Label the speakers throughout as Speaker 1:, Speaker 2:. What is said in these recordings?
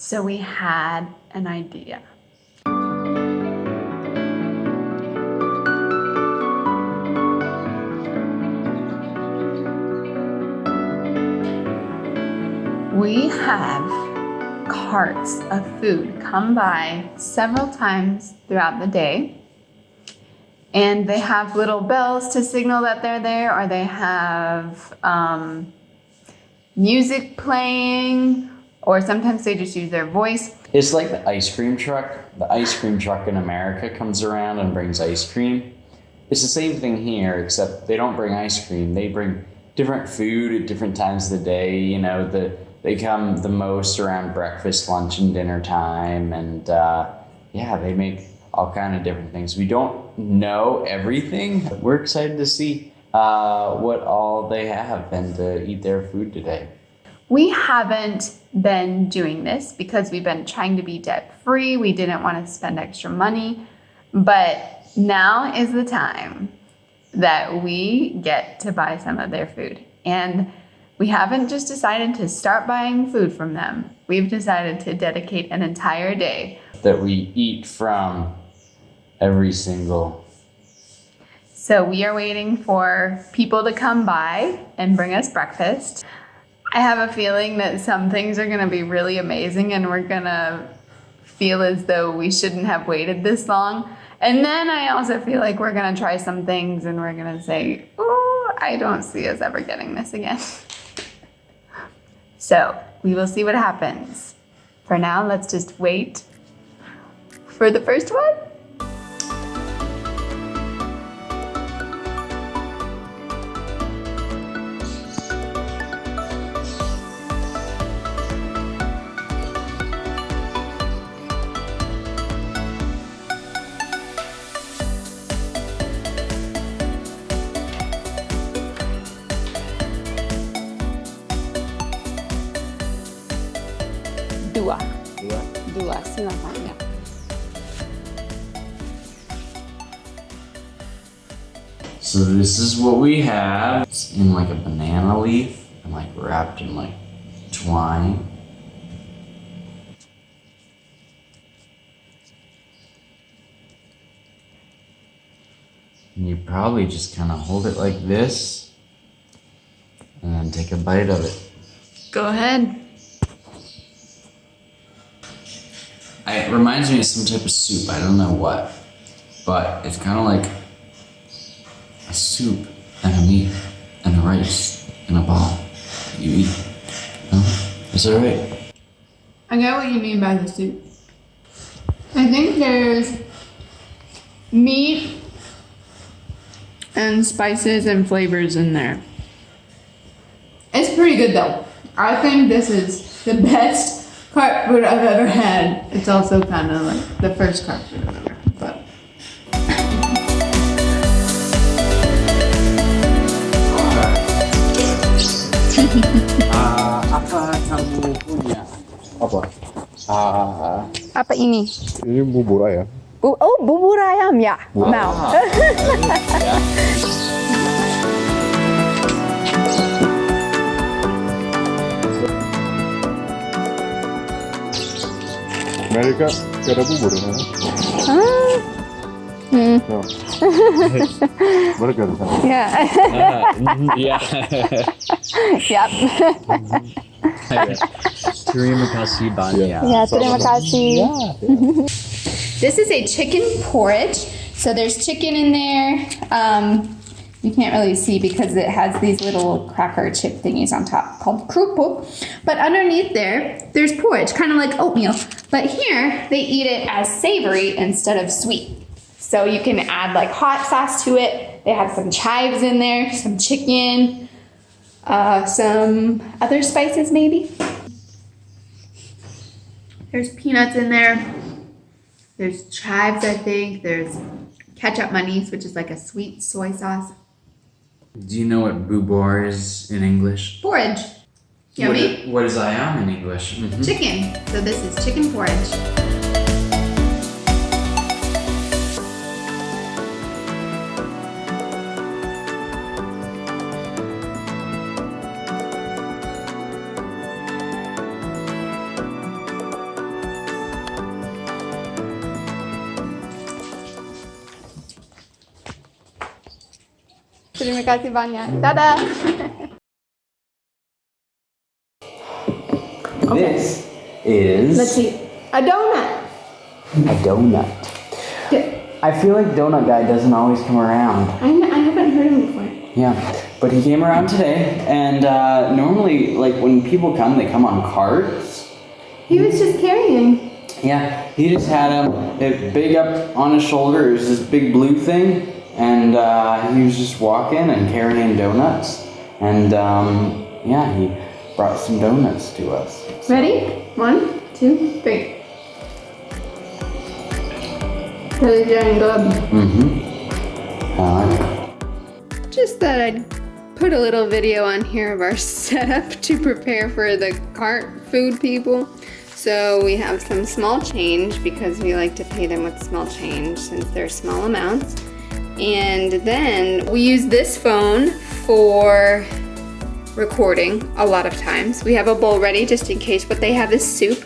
Speaker 1: So we had an idea. We have carts of food come by several times throughout the day, and they have little bells to signal that they're there, or they have music playing, or sometimes they just use their voice.
Speaker 2: It's like the ice cream truck. The ice cream truck in America comes around and brings ice cream. It's the same thing here, except they don't bring ice cream. They bring different food at different times of the day. You know, they come the most around breakfast, lunch, and dinner time. And they make all kind of different things. We don't know everything. We're excited to see what all they have and to eat their food today.
Speaker 1: We haven't been doing this because we've been trying to be debt-free. We didn't want to spend extra money. But now is the time that we get to buy some of their food. And we haven't just decided to start buying food from them. We've decided to dedicate an entire day
Speaker 2: that we eat from every single.
Speaker 1: So we are waiting for people to come by and bring us breakfast. I have a feeling that some things are going to be really amazing and we're going to feel as though we shouldn't have waited this long. And then I also feel like we're going to try some things and we're going to say, oh, I don't see us ever getting this again. So we will see what happens. For now, let's just wait for the first one. Dua, silakan ya.
Speaker 2: So this is what we have. It's in like a banana leaf and like wrapped in like twine. And you probably just kind of hold it like this and then take a bite of it.
Speaker 1: Go ahead.
Speaker 2: It reminds me of some type of soup. I don't know what, but it's kind of like a soup and a meat and a rice and a ball that you eat. No? Is that right?
Speaker 1: I get what you mean by the soup. I think there's meat and spices and flavors in there. It's pretty good though. I think this is the best cart food I've ever had. It's also kind of like the first cart food I've ever had, but.
Speaker 2: Apa kamu punya?
Speaker 3: Apa?
Speaker 1: Apa ini?
Speaker 3: Ini bubur ayam.
Speaker 1: Bubur ayam ya. Now.
Speaker 3: Amerika gak ada bubur kan? No. Burger kan?
Speaker 1: Ya.
Speaker 2: Iya.
Speaker 1: Yep.
Speaker 2: Terima kasih banyak.
Speaker 1: Yeah, terima kasih. This is a chicken porridge. So there's chicken in there. You can't really see because it has these little cracker chip thingies on top called krupuk. But underneath there's porridge, kind of like oatmeal. But here, they eat it as savory instead of sweet. So you can add like hot sauce to it. They have some chives in there, some chicken, some other spices maybe. There's peanuts in there. There's chives, I think. There's ketchup manis, which is like a sweet soy sauce.
Speaker 2: Do you know what bubur is in English?
Speaker 1: Porridge. Yummy.
Speaker 2: What is ayam in English? Mm-hmm.
Speaker 1: Chicken. So this is chicken porridge. Terima kasih banyak. Dadah.
Speaker 2: This is
Speaker 1: Let's see. A donut.
Speaker 2: a donut. I feel like Donut Guy doesn't always come around.
Speaker 1: I haven't heard him before.
Speaker 2: Yeah, but he came around today, and normally, like, when people come, they come on carts.
Speaker 1: He was just carrying.
Speaker 2: Yeah, he just had it big up on his shoulder. It was this big blue thing, and he was just walking and carrying donuts. And yeah, he brought some donuts to us.
Speaker 1: Ready? 1, 2, 3. Really doing good. Just thought I'd put a little video on here of our setup to prepare for the cart food people. So we have some small change because we like to pay them with small change since they're small amounts. And then we use this phone for recording a lot of times. We have a bowl ready just in case what they have is soup.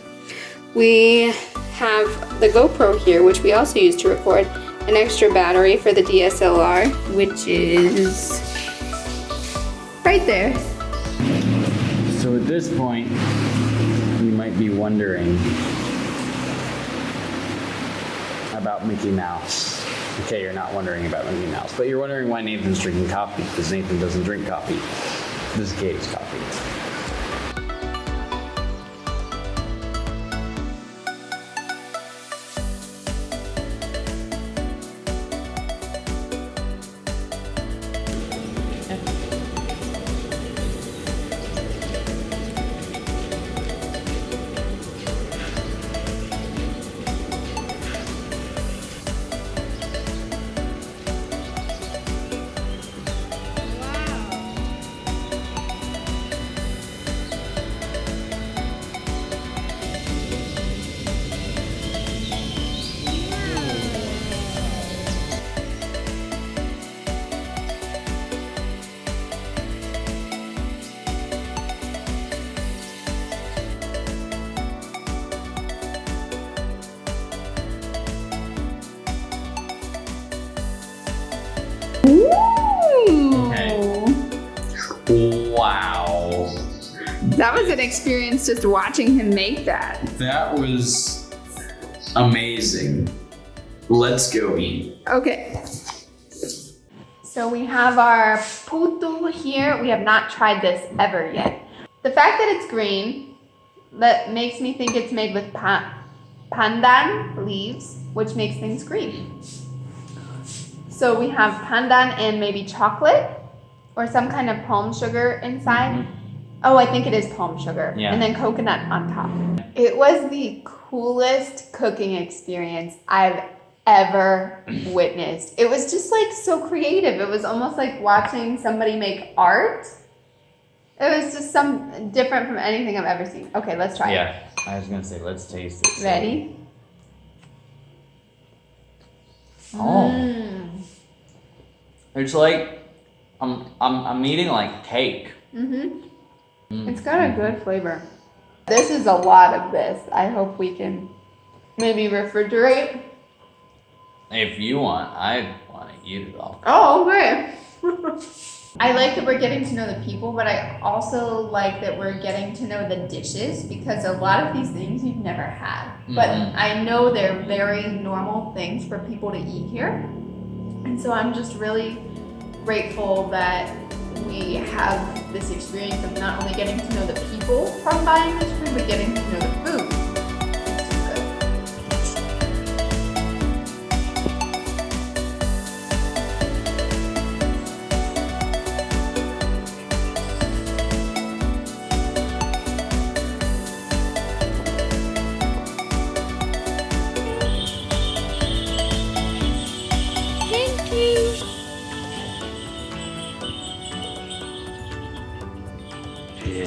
Speaker 1: We have the GoPro here, which we also use to record, an extra battery for the DSLR, which is right there.
Speaker 2: So at this point, you might be wondering about Mickey Mouse. Okay, you're not wondering about Mickey Mouse, but you're wondering why Nathan's drinking coffee, because Nathan doesn't drink coffee. This is Katie's coffee. Wow.
Speaker 1: That was an experience just watching him make that.
Speaker 2: That was amazing. Let's go eat.
Speaker 1: Okay. So we have our putu here. We have not tried this ever yet. The fact that it's green, that makes me think it's made with pandan leaves, which makes things green. So we have pandan and maybe chocolate or some kind of palm sugar inside. Oh, I think it is palm sugar.
Speaker 2: Yeah.
Speaker 1: And then coconut on top. It was the coolest cooking experience I've ever witnessed. It was just like so creative. It was almost like watching somebody make art. It was just some different from anything I've ever seen. Okay, let's try it.
Speaker 2: Yeah, I was gonna say, let's taste it.
Speaker 1: Ready?
Speaker 2: Oh. It's like I'm eating like cake.
Speaker 1: It's got a good flavor. This is a lot of this. I hope we can maybe refrigerate.
Speaker 2: If you want, I want to eat it all.
Speaker 1: Oh, okay. I like that we're getting to know the people, but I also like that we're getting to know the dishes because a lot of these things you've never had. But I know they're very normal things for people to eat here. And so I'm just really grateful that we have this experience of not only getting to know the people from buying this food, but getting to know the food.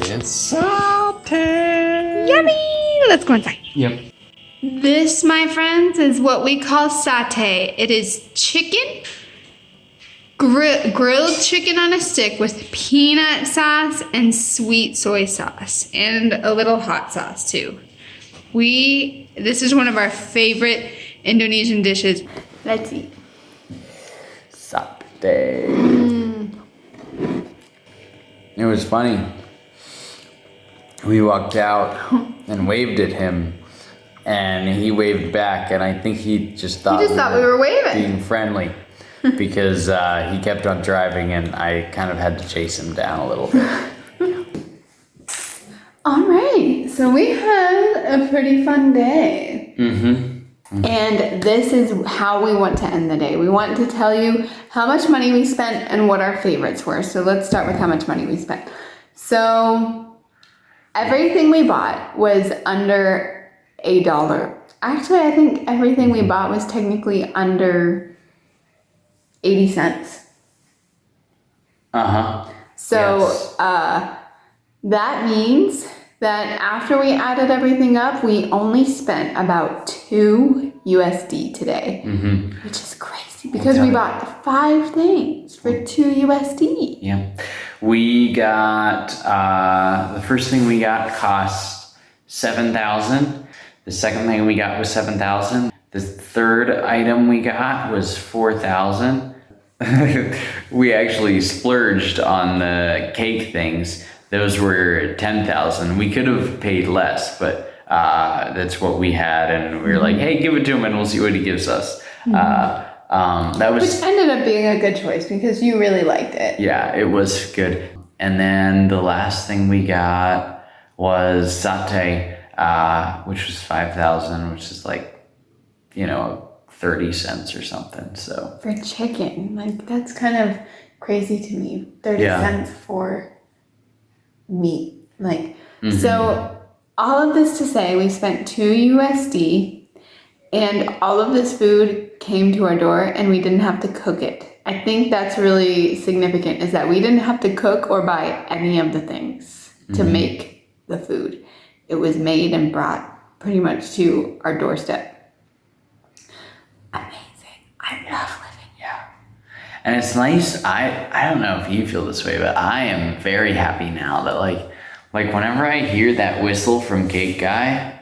Speaker 2: It's sauté.
Speaker 1: Yummy! Let's go inside.
Speaker 2: Yep.
Speaker 1: This, my friends, is what we call satay. It is chicken, grilled chicken on a stick with peanut sauce and sweet soy sauce and a little hot sauce too. This is one of our favorite Indonesian dishes. Let's eat.
Speaker 2: Sauté. It was funny. We walked out and waved at him, and he waved back, and I think he just thought
Speaker 1: we were waving.
Speaker 2: being friendly because he kept on driving, and I kind of had to chase him down a little bit.
Speaker 1: All right, so we had a pretty fun day. And this is how we want to end the day. We want to tell you how much money we spent and what our favorites were. So let's start with how much money we spent. So everything we bought was under $1. Actually, I think everything we bought was technically under 80 cents. So
Speaker 2: Yes.
Speaker 1: that means that after we added everything up, we only spent about $2 USD today, which is crazy because we bought 5 things for $2 USD.
Speaker 2: Yeah. We got, the first thing we got cost $7,000. The second thing we got was $7,000. The third item we got was $4,000. We actually splurged on the cake things. Those were $10,000. We could have paid less, but that's what we had, and we were like, "Hey, give it to him, and we'll see what he gives us." That was,
Speaker 1: which ended up being a good choice because you really liked it.
Speaker 2: yeah, it was good. And then the last thing we got was satay, which was $5,000, which is like, 30 cents or something. So
Speaker 1: For chicken, like that's kind of crazy to me. 30 cents for meat. Like, so all of this to say, we spent $2 USD and all of this food came to our door and we didn't have to cook it. I think that's really significant, is that we didn't have to cook or buy any of the things to make the food. It was made and brought pretty much to our doorstep. Amazing. I love living here.
Speaker 2: And it's nice. I don't know if you feel this way, but I am very happy now that like whenever I hear that whistle from Cake Guy,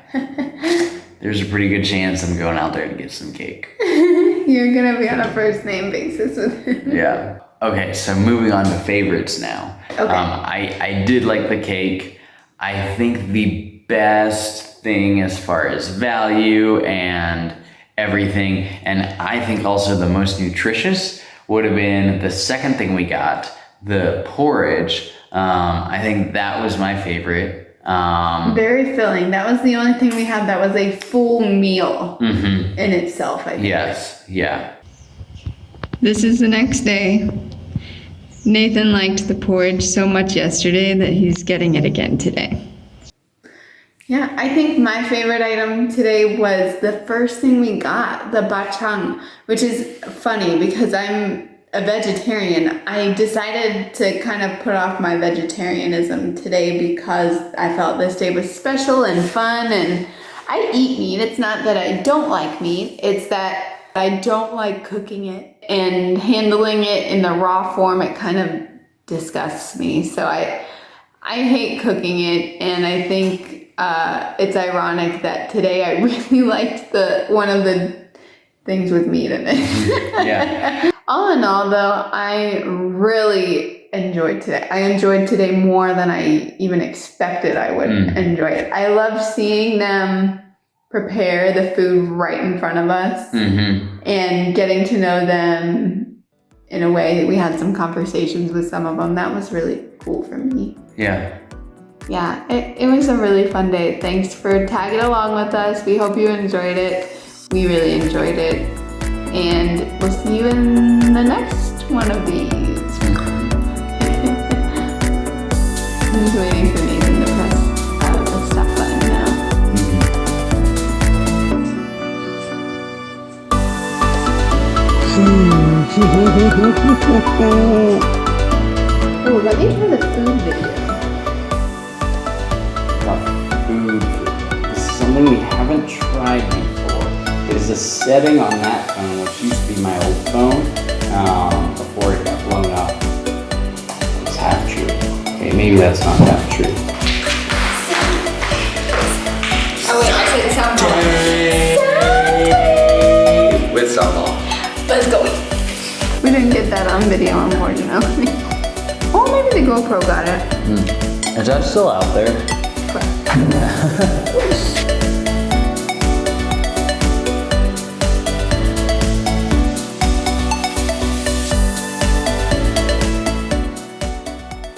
Speaker 2: there's a pretty good chance I'm going out there to get some cake.
Speaker 1: You're gonna be on a first name basis with him.
Speaker 2: Yeah. Okay, so moving on to favorites now.
Speaker 1: Okay.
Speaker 2: I did like the cake. I think the best thing as far as value and everything, and I think also the most nutritious, would have been the second thing we got, the porridge. I think that was my favorite.
Speaker 1: Very filling. That was the only thing we had that was a full meal in itself, I think.
Speaker 2: Yes, yeah.
Speaker 1: This is the next day. Nathan liked the porridge so much yesterday that he's getting it again today. Yeah, I think my favorite item today was the first thing we got, the bachang, which is funny because I'm a vegetarian. I decided to kind of put off my vegetarianism today because I felt this day was special and fun, and I eat meat. It's not that I don't like meat, it's that I don't like cooking it and handling it in the raw form. It kind of disgusts me. So I hate cooking it, and I think it's ironic that today I really liked one of the things with meat in it.
Speaker 2: Yeah.
Speaker 1: All in all, though, I really enjoyed today. I enjoyed today more than I even expected I would enjoy it. I love seeing them prepare the food right in front of us and getting to know them in a way. We had some conversations with some of them. That was really cool for me.
Speaker 2: Yeah.
Speaker 1: Yeah, it was a really fun day. Thanks for tagging along with us. We hope you enjoyed it. We really enjoyed it. And we'll see you in the next one of these. I'm just waiting for Nathan to press the stop button now. Oh, let me try the food video.
Speaker 2: Food. This is something we haven't tried before. It is a setting on that phone, which used to be my old phone, before it got blown up. It's half true. Okay, maybe that's not half true.
Speaker 1: Oh wait, I'll say the sound ball.
Speaker 2: With softball.
Speaker 1: Let's go. We didn't get that on video, unfortunately. Oh, maybe the GoPro got it.
Speaker 2: Is that still out there?
Speaker 1: But-